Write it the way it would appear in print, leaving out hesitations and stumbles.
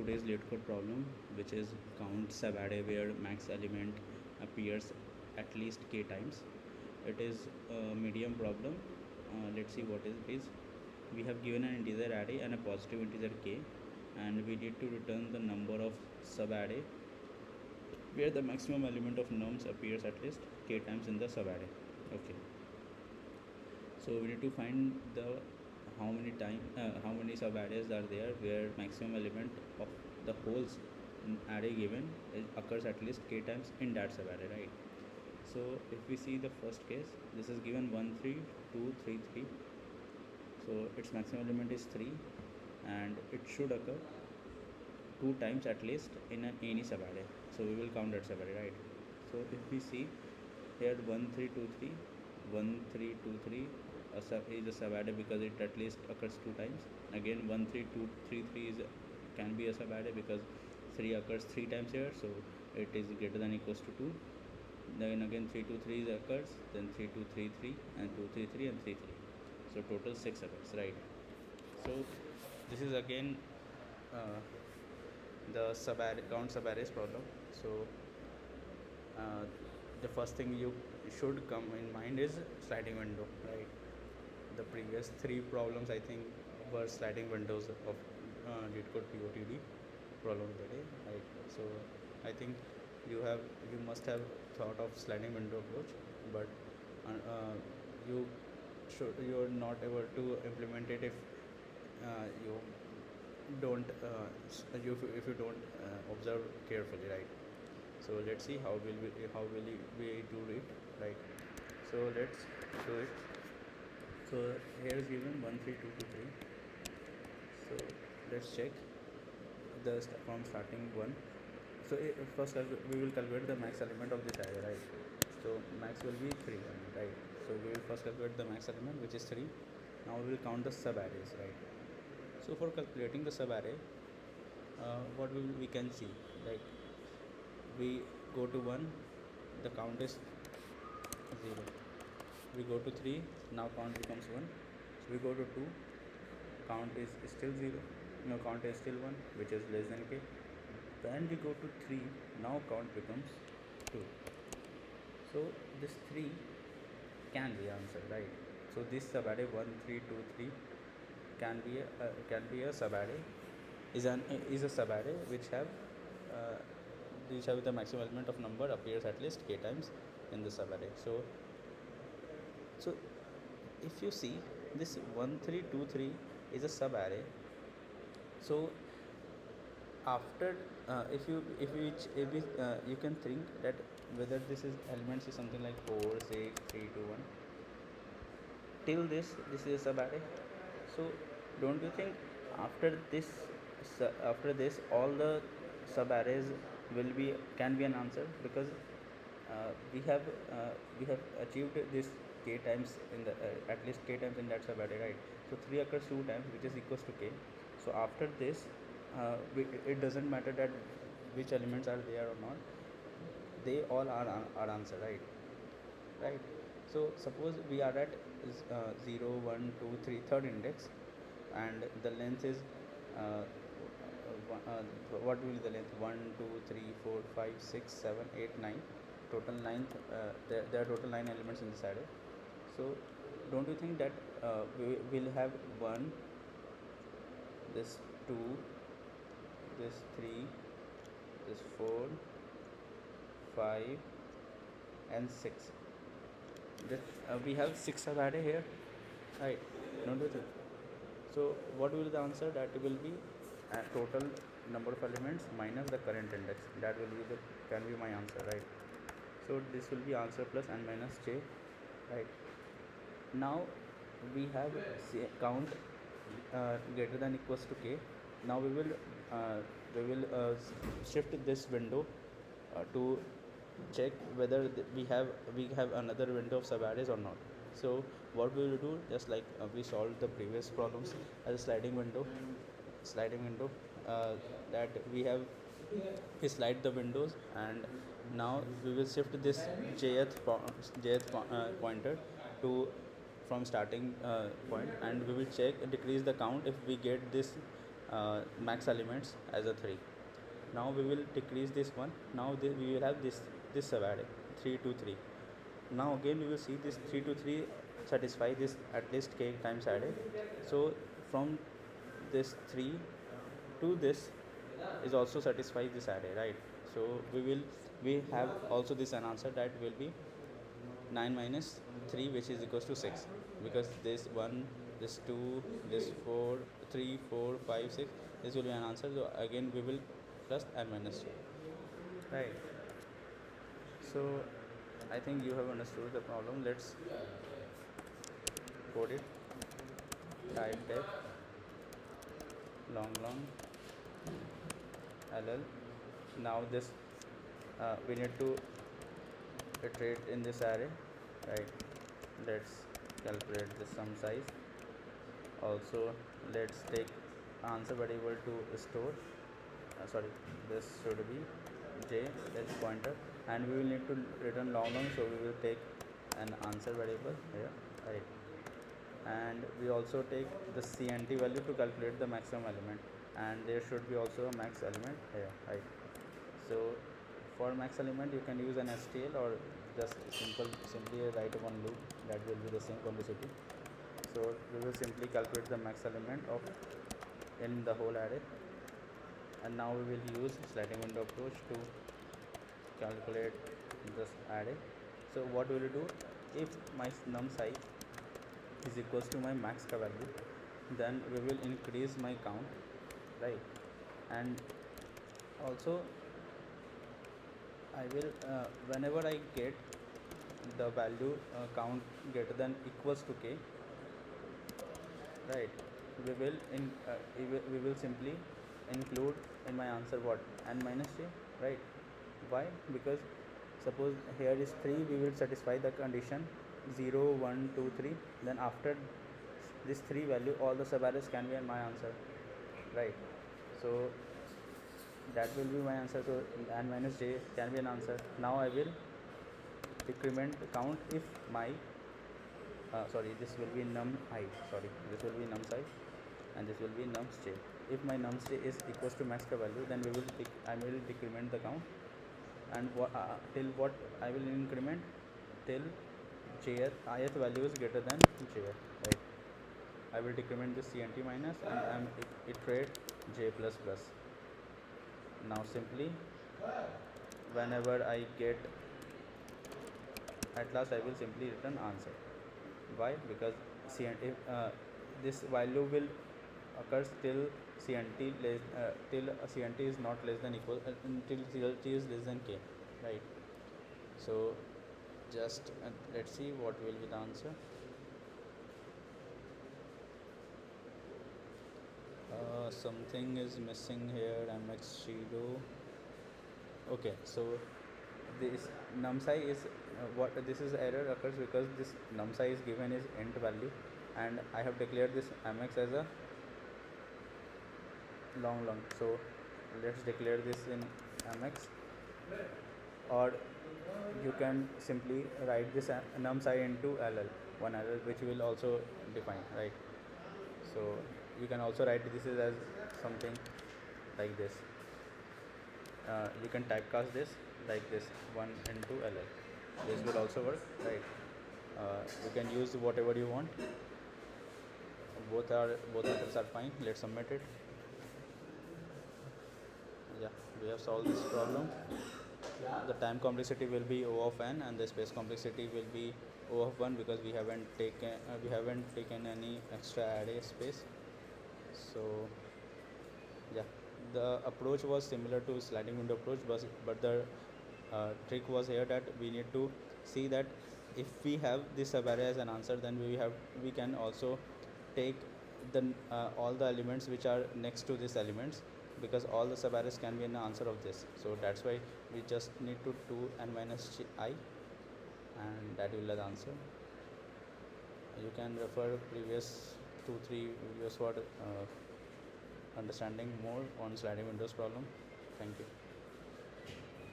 today's LeetCode problem, which is count subarray where max element appears at least k times. It is a medium problem. Let's see what it is. We have given an integer array and a positive integer k, and we need to return the number of subarray where the maximum element of nums appears at least k times in the subarray. Okay, so we need to find the how many subarrays are there where maximum element of the whole array given occurs at least k times in that subarray, right? So if we see the first case, this is given 1 3 2 3 3, so its maximum element is 3 and it should occur 2 times at least in any subarray. So we will count that subarray, right? So if we see here 1 3 2 3, 1 3 2 3 is a subarray because it at least occurs 2 times. Again 1 3 2 3 3 is can be a subarray because 3 occurs 3 times here, so it is greater than equals to 2. Then again 3 2 3 occurs, then 3 2 3 3 and 2 3 3 and 3 3, so total 6 occurs, right? So this is again uh, the subarray count subarrays problem. So uh, the first thing you should come in mind is sliding window, right? The previous 3 problems I think were sliding windows of LeetCode POTD problem of the day, right? So I think you must have thought of sliding window approach, but you you're not able to implement it if you don't if you don't observe carefully, right? So let's see how will we do it, right? So let's do it. So here is given 1 3 2 2 3. So let's check from starting 1. So first we will calculate the max element of this array, right? So max will be 3, right? So we will first calculate the max element, which is 3. Now we will count the sub arrays, right? So for calculating the sub array, what we can see, like we go to 1, the count is 0. We go to 3, now count becomes 1. So we go to 2, count is still 0, no, count is still 1, which is less than k. Then we go to 3, now count becomes 2. So this 3 can be answered, right? So this subarray 1 3 2 3 can be a subarray, is a subarray uh, which have the maximum element of number appears at least k times in the subarray. So if you see this 1 3 2 3 is a subarray. So after you can think that whether this is elements is something like 4 6 3 2 1 till this is a subarray. So don't you think after this all the subarrays will be can be an answer, because we have achieved this k times in the at least k times in that subarray, right? So 3 occurs 2 times, which is equals to k. So after this it doesn't matter that which elements are there or not, they all are answer, right? So suppose we are at 0 1 2 3 third index, and the length is uh, what will be the length? 1 2 3 4 5 6 7 8 9, total 9. There are total 9 elements in this array. So don't you think that we will have 1, this 2, this 3, this 4 5 and 6, that we have 6 subarray here, right? Don't you think? So what will be the answer? That will be total number of elements minus the current index. That will be the can be my answer, right? So this will be answer plus n minus j, right? Now we have count greater than equals to k. Now we will shift this window to check whether we have another window of subarrays or not. So what we will do, just like we solved the previous problems as a sliding window, that we slide the windows, and now we will shift this pointer to from starting point, and we will check decrease the count if we get this max elements as a 3. Now we will decrease this one. Now we will have this subarray 3 to 3. Now again we will see this 3 to 3 satisfy this at least k times array. So from this 3 to this is also satisfy this array, right? So we have also this an answer that will be 9 minus 3, which is equals to 6, because this 1, this 2, this 4, 3, 4, 5, 6, this will be an answer. So again we will plus n minus 2, right? So I think you have understood the problem. Let's code it. Type def long ll. Now this we need to iterate in this array, right? Let's calculate the sum size. Also let's take answer variable to store. Sorry, this should be j as pointer, and we will need to return long, so we will take an answer variable here, right? And we also take the cnt value to calculate the maximum element, and there should be also a max element here, right? So for max element you can use an stl or just simply write one loop, that will be the same complexity. So we will simply calculate the max element of in the whole array, and now we will use sliding window approach to calculate this array. So what we will do, if my num size is equals to my max ka value, then we will increase my count, right? And also I will whenever I get the value count greater than equals to k, right, we will we will simply include in my answer what, n minus j, right? Why? Because suppose here is 3, we will satisfy the condition 0, 1, 2, 3. Then after this 3 value, all the subarrays can be in my answer, right? So that will be my answer. So n minus j can be an answer. Now I will decrement the count if my this will be num I, this will be num size, and this will be nums j. If my nums j is equals to max ka value, then I will decrement the count, and till what I will increment, till ith value is greater than jth, right? I will decrement the cnt minus, and I am iterate j plus plus. Now simply whenever I get, at last I will simply return answer. Why? Because cnt this value will occurs till cnt till cnt is not less than equal until clt is less than k, right? So just let's see what will be the answer. Something is missing here. mx shido. Okay, so this num size is what this is error occurs because this num size given is int value, and I have declared this mx as a long. So let's declare this in mx, or you can simply write this num size into one ll, which will also define, right? So you can also write this as something like this. You can typecast this like this, 1 into ll. This will also work, right? You can use whatever you want. Both methods are fine. Let's submit it. Yeah, we have solved this problem. The time complexity will be O of n, and the space complexity will be O of 1, because we haven't taken any extra array space. So yeah, the approach was similar to sliding window approach, but the trick was here that we need to see that if we have this subarray as an answer, then we can also take the all the elements which are next to these elements, because all the subarrays can be an answer of this. So that's why we just need to do n minus I, and that will be the answer. You can refer previous 2-3 videos for understanding more on sliding windows problem. Thank you.